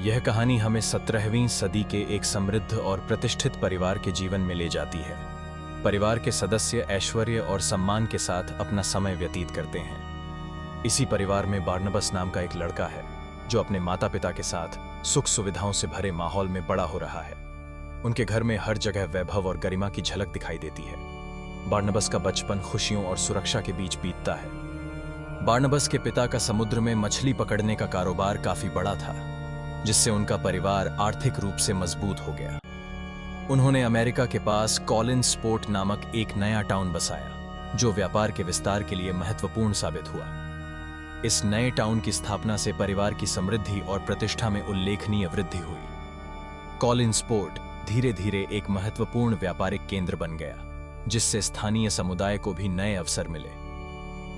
यह कहानी हमें 17वीं सदी के एक समृद्ध और प्रतिष्ठित परिवार के जीवन में ले जाती है। परिवार के सदस्य ऐश्वर्य और सम्मान के साथ अपना समय व्यतीत करते हैं। इसी परिवार में बार्नबस नाम का एक लड़का है जो अपने माता पिता के साथ सुख सुविधाओं से भरे माहौल में बड़ा हो रहा है। उनके घर में हर जगह वैभव और गरिमा की झलक दिखाई देती है। बार्नबस का बचपन खुशियों और सुरक्षा के बीच बीतता है। बार्नबस के पिता का समुद्र में मछली पकड़ने का कारोबार काफी बड़ा था, जिससे उनका परिवार आर्थिक रूप से मजबूत हो गया। उन्होंने अमेरिका के पास कॉलिन्सपोर्ट नामक एक नया टाउन बसाया, जो व्यापार के विस्तार के लिए महत्वपूर्ण साबित हुआ। इस नए टाउन की स्थापना से परिवार की समृद्धि और प्रतिष्ठा में उल्लेखनीय वृद्धि हुई। कॉलिन्सपोर्ट धीरे धीरे एक महत्वपूर्ण व्यापारिक केंद्र बन गया, जिससे स्थानीय समुदाय को भी नए अवसर मिले।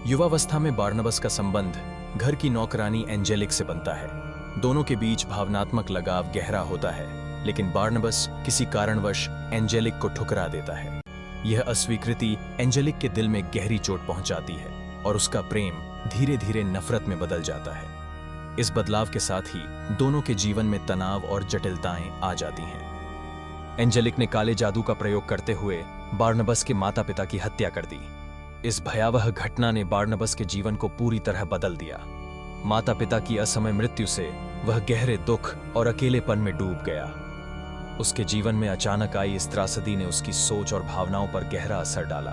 युवावस्था में बार्नबस का संबंध घर की नौकरानी एंजेलिक से बनता है। दोनों के बीच भावनात्मक लगाव गहरा होता है, लेकिन बार्नबस किसी कारणवश एंजेलिक को ठुकरा देता है। यह अस्वीकृति एंजेलिक के दिल में गहरी चोट पहुंचाती है और उसका प्रेम धीरे धीरे नफरत में बदल जाता है। इस बदलाव के साथ ही दोनों के जीवन में तनाव और जटिलताएं आ जाती हैं। एंजेलिक ने काले जादू का प्रयोग करते हुए बार्नबस के माता पिता की हत्या कर दी। इस भयावह घटना ने बार्नबस के जीवन को पूरी तरह बदल दिया। माता पिता की असमय मृत्यु से वह गहरे दुख और अकेलेपन में डूब गया। उसके जीवन में अचानक आई इस त्रासदी ने उसकी सोच और भावनाओं पर गहरा असर डाला।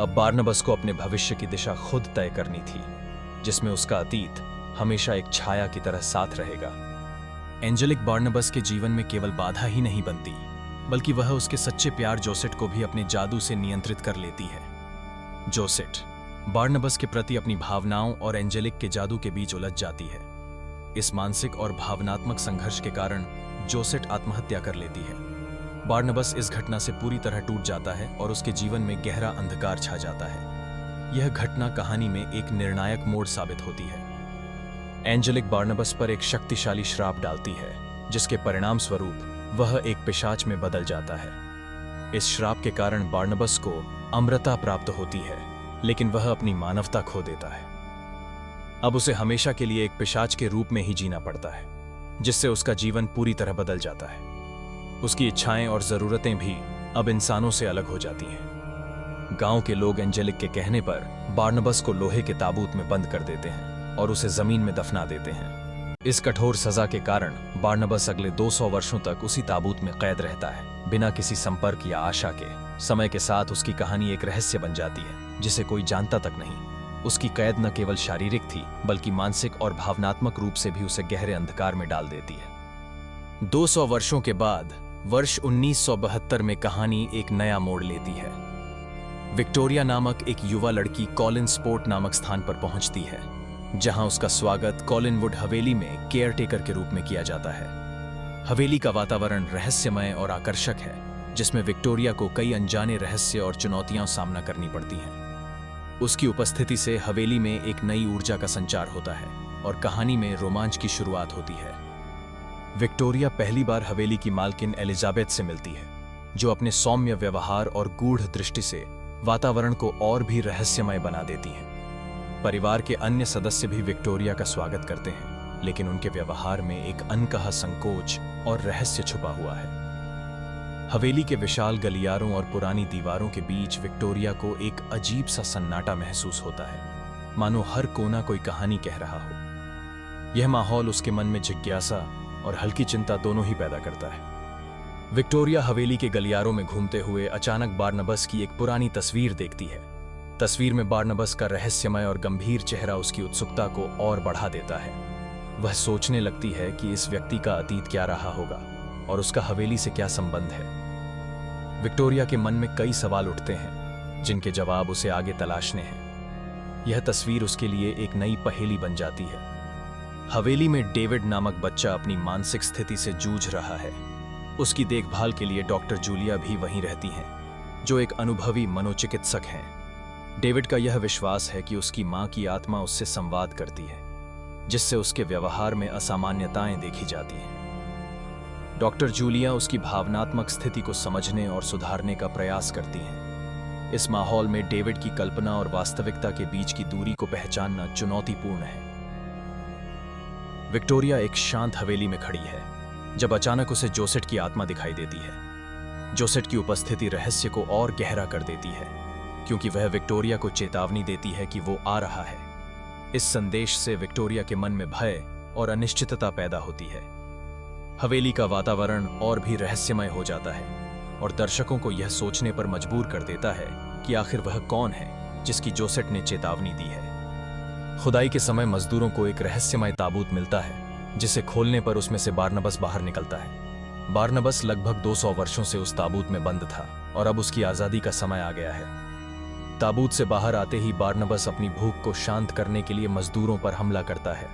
अब बार्नबस को अपने भविष्य की दिशा खुद तय करनी थी, जिसमें उसका अतीत हमेशा एक छाया की तरह साथ रहेगा। एंजेलिक बार्नबस के जीवन में केवल बाधा ही नहीं बनती, बल्कि वह उसके सच्चे प्यार जोसेट को भी अपने जादू से नियंत्रित कर लेती है। जोसेट बार्नबस के प्रति अपनी भावनाओं और एंजेलिक के जादू के बीच उलझ जाती है। इस मानसिक और भावनात्मक संघर्ष के कारण जोसेट आत्महत्या कर लेती है। बार्नबस इस घटना से पूरी तरह टूट जाता है और उसके जीवन में गहरा अंधकार छा जाता है। यह घटना कहानी में एक निर्णायक मोड़ साबित होती है। एंजेलिक बार्नबस पर एक शक्तिशाली श्राप डालती है, जिसके परिणाम स्वरूप वह एक पिशाच में बदल जाता है। इस श्राप के कारण बार्नबस को अमरता प्राप्त होती है, लेकिन वह अपनी मानवता खो देता है। अब उसे हमेशा के लिए एक पिशाच के रूप में ही जीना पड़ता है, जिससे उसका जीवन पूरी तरह बदल जाता है। उसकी इच्छाएं और जरूरतें भी अब इंसानों से अलग हो जाती हैं। गांव के लोग एंजेलिक के कहने पर बार्नबस को लोहे के ताबूत में बंद कर देते हैं और उसे जमीन में दफना देते हैं। इस कठोर सजा के कारण बार्नबस अगले 200 वर्षों तक उसी ताबूत में कैद रहता है, बिना किसी संपर्क या आशा के। समय के साथ उसकी कहानी एक रहस्य बन जाती है, जिसे कोई जानता तक नहीं। उसकी कैद न केवल शारीरिक थी, बल्कि मानसिक और भावनात्मक रूप से भी उसे गहरे अंधकार में डाल देती है। 200 वर्षों के बाद वर्ष 1972 में कहानी एक नया मोड़ लेती है। विक्टोरिया नामक एक युवा लड़की कॉलिन्सपोर्ट नामक स्थान पर पहुंचती है, जहां उसका स्वागत कॉलिनवुड हवेली में केयरटेकर के रूप में किया जाता है। हवेली का वातावरण रहस्यमय और आकर्षक है, जिसमें विक्टोरिया को कई अनजाने रहस्य और चुनौतियां सामना करनी पड़ती हैं। उसकी उपस्थिति से हवेली में एक नई ऊर्जा का संचार होता है और कहानी में रोमांच की शुरुआत होती है। विक्टोरिया पहली बार हवेली की मालकिन एलिजाबेथ से मिलती है, जो अपने सौम्य व्यवहार और गूढ़ दृष्टि से वातावरण को और भी रहस्यमय बना देती हैं। परिवार के अन्य सदस्य भी विक्टोरिया का स्वागत करते हैं, लेकिन उनके व्यवहार में एक अनकहा संकोच और रहस्य छुपा हुआ है। हवेली के विशाल गलियारों और पुरानी दीवारों के बीच विक्टोरिया को एक अजीब सा सन्नाटा महसूस होता है, मानो हर कोना कोई कहानी कह रहा हो। यह माहौल उसके मन में जिज्ञासा और हल्की चिंता दोनों ही पैदा करता है। विक्टोरिया हवेली के गलियारों में घूमते हुए अचानक बार्नबस की एक पुरानी तस्वीर देखती है। तस्वीर में बार्नबस का रहस्यमय और गंभीर चेहरा उसकी उत्सुकता को और बढ़ा देता है। वह सोचने लगती है कि इस व्यक्ति का अतीत क्या रहा होगा और उसका हवेली से क्या संबंध है। विक्टोरिया के मन में कई सवाल उठते हैं, जिनके जवाब उसे आगे तलाशने हैं। यह तस्वीर उसके लिए एक नई पहेली बन जाती है। हवेली में डेविड नामक बच्चा अपनी मानसिक स्थिति से जूझ रहा है। उसकी देखभाल के लिए डॉक्टर जूलिया भी वहीं रहती हैं, जो एक अनुभवी मनोचिकित्सक हैं। डेविड का यह विश्वास है कि उसकी मां की आत्मा उससे संवाद करती है, जिससे उसके व्यवहार में असामान्यताएं देखी जाती हैं। डॉक्टर जूलिया उसकी भावनात्मक स्थिति को समझने और सुधारने का प्रयास करती हैं। इस माहौल में डेविड की कल्पना और वास्तविकता के बीच की दूरी को पहचानना चुनौतीपूर्ण है। विक्टोरिया एक शांत हवेली में खड़ी है जब अचानक उसे जोसेट की आत्मा दिखाई देती है। जोसेट की उपस्थिति रहस्य को और गहरा कर देती है क्योंकि वह विक्टोरिया को चेतावनी देती है कि वो आ रहा है। इस संदेश से विक्टोरिया के मन में भय और अनिश्चितता पैदा होती है। हवेली का वातावरण और भी रहस्यमय हो जाता है और दर्शकों को यह सोचने पर मजबूर कर देता है कि आखिर वह कौन है जिसकी जोसेट ने चेतावनी दी है। खुदाई के समय मजदूरों को एक रहस्यमय ताबूत मिलता है जिसे खोलने पर उसमें से बारनबस बाहर निकलता है। बारनबस लगभग 200 वर्षों से उस ताबूत में बंद था और अब उसकी आजादी का समय आ गया है। ताबूत से बाहर आते ही बारनबस अपनी भूख को शांत करने के लिए मजदूरों पर हमला करता है।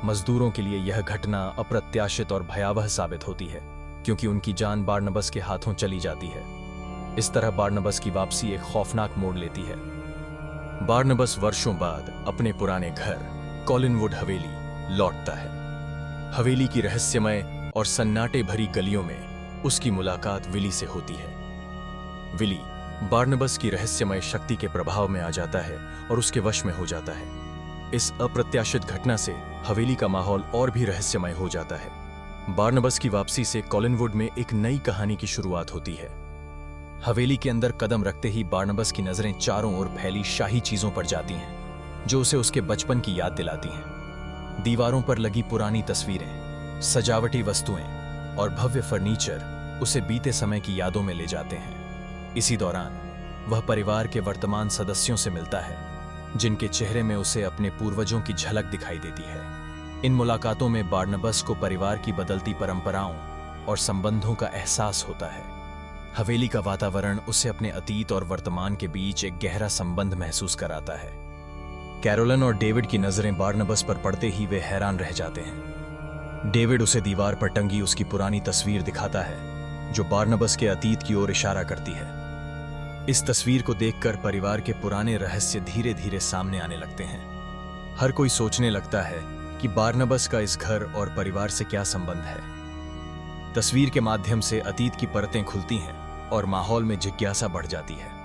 मजदूरों के लिए यह घटना अप्रत्याशित और भयावह साबित होती है क्योंकि उनकी जान बारनबस के हाथों चली जाती है। इस तरह बारनबस की वापसी एक खौफनाक मोड़ लेती है। बारनबस वर्षों बाद अपने पुराने घर कॉलिनवुड हवेली लौटता है। हवेली की रहस्यमय और सन्नाटे भरी गलियों में उसकी मुलाकात विली से होती है। विली बारनबस की रहस्यमय शक्ति के प्रभाव में आ जाता है और उसके वश में हो जाता है। इस अप्रत्याशित घटना से हवेली का माहौल और भी रहस्यमय हो जाता है। बारनबस की वापसी से कॉलिनवुड में एक नई कहानी की शुरुआत होती है। हवेली के अंदर कदम रखते ही बारनबस की नजरें चारों ओर फैली शाही चीजों पर जाती हैं जो उसे उसके बचपन की याद दिलाती हैं। दीवारों पर लगी पुरानी तस्वीरें, सजावटी वस्तुएं और भव्य फर्नीचर उसे बीते समय की यादों में ले जाते हैं। इसी दौरान वह परिवार के वर्तमान सदस्यों से मिलता है जिनके चेहरे में उसे अपने पूर्वजों की झलक दिखाई देती है। इन मुलाकातों में बारनबस को परिवार की बदलती परंपराओं और संबंधों का एहसास होता है। हवेली का वातावरण उसे अपने अतीत और वर्तमान के बीच एक गहरा संबंध महसूस कराता है। कैरोलन और डेविड की नजरें बारनबस पर पड़ते ही वे हैरान रह जाते हैं। डेविड उसे दीवार पर टंगी उसकी पुरानी तस्वीर दिखाता है जो बारनबस के अतीत की ओर इशारा करती है। इस तस्वीर को देखकर परिवार के पुराने रहस्य धीरे धीरे सामने आने लगते हैं। हर कोई सोचने लगता है कि बारनबस का इस घर और परिवार से क्या संबंध है। तस्वीर के माध्यम से अतीत की परतें खुलती हैं और माहौल में जिज्ञासा बढ़ जाती है।